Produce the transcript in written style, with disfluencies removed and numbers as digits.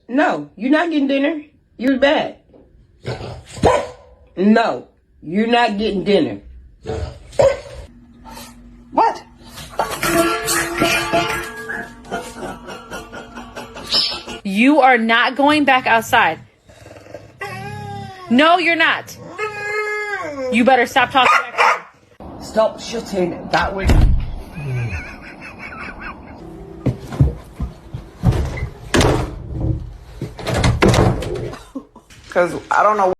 No, you're not getting dinner. You're bad. No, you're not getting dinner. What? You are not going back outside. No, you're not. You better stop talking back there. Stop shutting that window. Because I don't know.